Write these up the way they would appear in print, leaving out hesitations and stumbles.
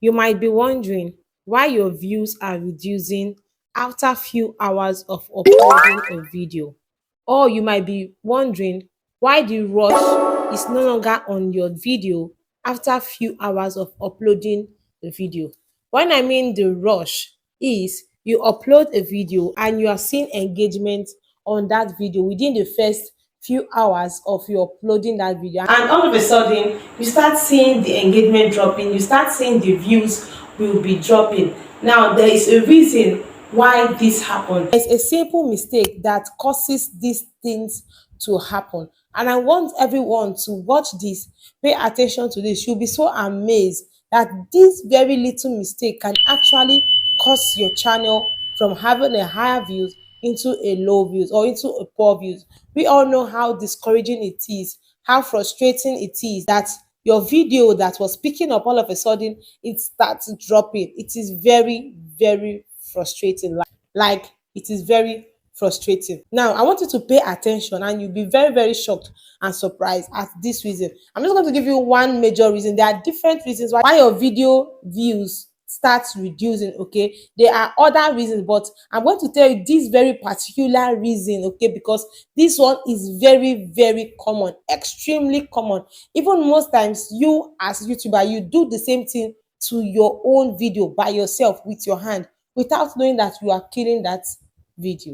You might be wondering why your views are reducing after few hours of uploading a video. Or you might be wondering why the rush is no longer on your video after few hours of uploading the video. When I mean the rush is you upload a video and you are seeing engagement on that video within the first few hours of you uploading that video, and all of a sudden you start seeing the engagement dropping, you start seeing the views will be dropping. Now there is a reason why this happens. It's a simple mistake that causes these things to happen, and I want everyone to watch this, pay attention to this. You'll be so amazed that this very little mistake can actually cause your channel from having a higher views into a low views or into a poor views. We all know how discouraging it is, how frustrating it is that your video that was picking up all of a sudden it starts dropping. It is very, very frustrating. Like it is very frustrating. Now, I want you to pay attention and you'll be very, very shocked and surprised at this reason. I'm just going to give you one major reason. There are different reasons why your video views starts reducing. Okay, there are other reasons, but I'm going to tell you this very particular reason. Okay, because this one is very, very common, extremely common. Even most times you as YouTuber, you do the same thing to your own video by yourself with your hand without knowing that you are killing that video.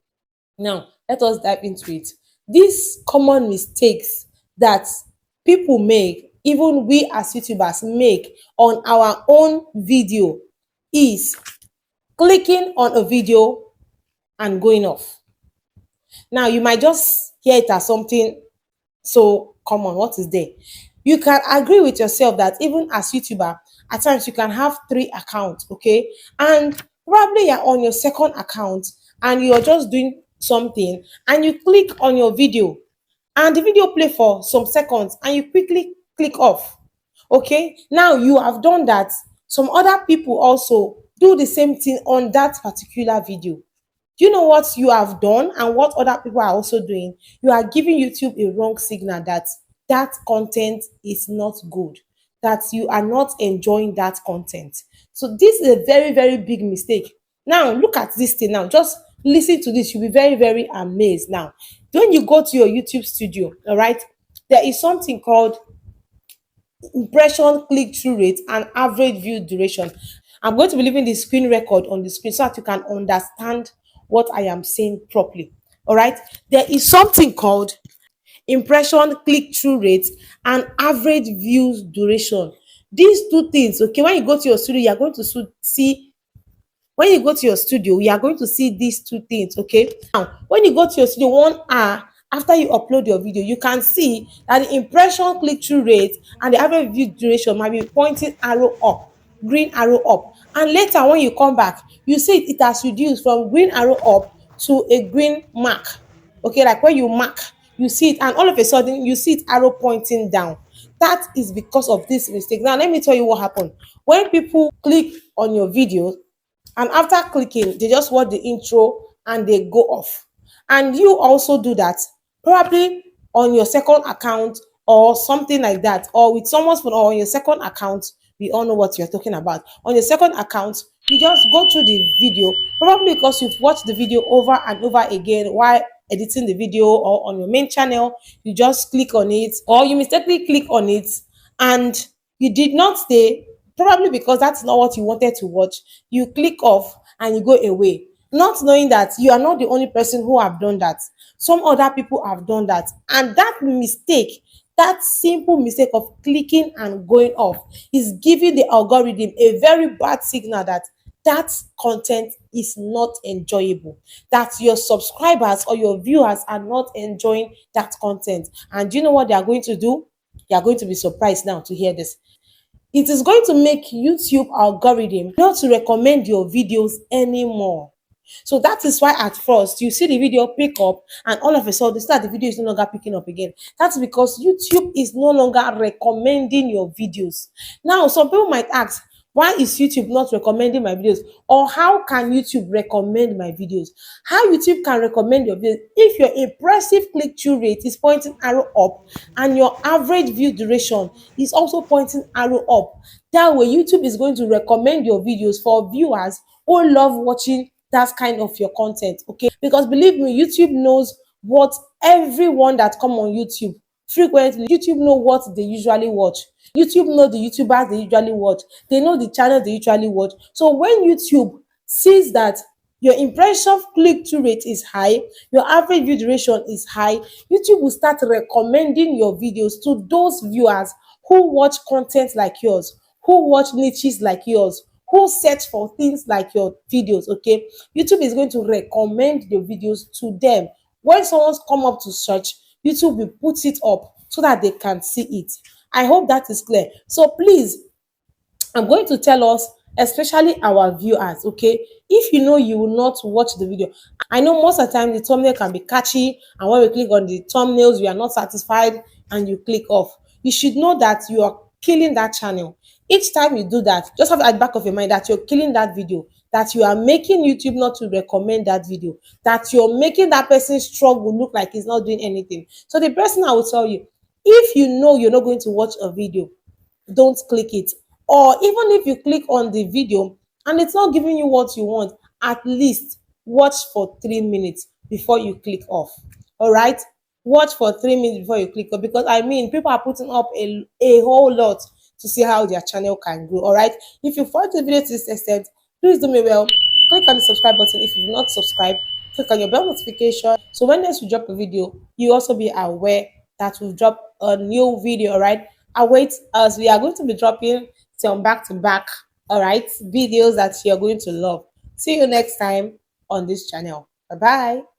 Now, let us dive into it. These common mistakes that people make, even we as YouTubers make on our own video, is clicking on a video and going off. Now, you might just hear it as something so common. What is there? You can agree with yourself that even as YouTuber, at times you can have 3 accounts, okay? And probably you're on your second account and you're just doing something and you click on your video and the video play for some seconds and you quickly click off. Okay, now you have done that. Some other people also do the same thing on that particular video. Do you know what you have done and what other people are also doing? You are giving YouTube a wrong signal that that content is not good, that you are not enjoying that content. So this is a very, very big mistake. Now look at this thing now. Just listen to this. You'll be very, very amazed. Now, when you go to your YouTube studio, all right, there is something called impression click-through rate and average view duration. I'm going to be leaving the screen record on the screen so that you can understand what I am saying properly. All right. There is something called impression click-through rate and average views duration. These two things, okay, when you go to your studio, you are going to see when you go to your studio, you are going to see these two things, okay? Now, when you go to your studio 1 hour after you upload your video, you can see that the impression click-through rate and the average view duration might be pointing arrow up, green arrow up. And later, when you come back, you see it has reduced from green arrow up to a green mark. Okay, like when you mark, you see it, and all of a sudden, you see it arrow pointing down. That is because of this mistake. Now, let me tell you what happened. When people click on your video, and after clicking they just watch the intro and they go off, and you also do that probably on your second account or something like that, or with someone's phone, or on your second account. We all know what you're talking about. On your second account, you just go through the video, probably because you've watched the video over and over again while editing the video, or on your main channel you just click on it, or you mistakenly click on it and you did not stay, probably because that's not what you wanted to watch. You click off and you go away, not knowing that you are not the only person who have done that. Some other people have done that, and that mistake, that simple mistake of clicking and going off, is giving the algorithm a very bad signal that that content is not enjoyable, that your subscribers or your viewers are not enjoying that content. And do you know what they are going to do? You are going to be surprised now to hear this. It is going to make YouTube algorithm not to recommend your videos anymore. So that is why at first you see the video pick up and all of a sudden start the video is no longer picking up again. That's because YouTube is no longer recommending your videos. Now, some people might ask, Why is YouTube not recommending my videos? Or how can YouTube recommend my videos? How YouTube can recommend your videos if your impressive click-through rate is pointing arrow up and your average view duration is also pointing arrow up. That way, YouTube is going to recommend your videos for viewers who love watching that kind of your content. Okay, because believe me, YouTube knows what everyone that come on YouTube frequently. YouTube know what they usually watch. YouTube know the YouTubers they usually watch. They know the channels they usually watch. So when YouTube sees that your impression click-through rate is high, your average view duration is high, YouTube will start recommending your videos to those viewers who watch content like yours, who watch niches like yours, who search for things like your videos. Okay, YouTube is going to recommend your videos to them. When someone's come up to search, YouTube will put it up so that they can see it. I hope that is clear. So please, I'm going to tell us, especially our viewers, okay, if you know you will not watch the video. I know most of the time the thumbnail can be catchy, and when we click on the thumbnails, we are not satisfied and you click off. You should know that you are killing that channel. Each time you do that, just have at the back of your mind that you're killing that video, that you are making YouTube not to recommend that video, that you're making that person struggle look like he's not doing anything. So the person I will tell you, if you know you're not going to watch a video, don't click it. Or even if you click on the video and it's not giving you what you want, at least watch for 3 minutes before you click off. All right, watch for 3 minutes before you click off, because I mean people are putting up a whole lot to see how their channel can grow. All right, if you followed the video to this extent, please do me well, click on the subscribe button. If you've not subscribed, click on your bell notification so when next we drop a video, you also be aware that we've dropped a new video. All right, await us. We are going to be dropping some back to back, all right, videos that you're going to love. See you next time on this channel. Bye bye.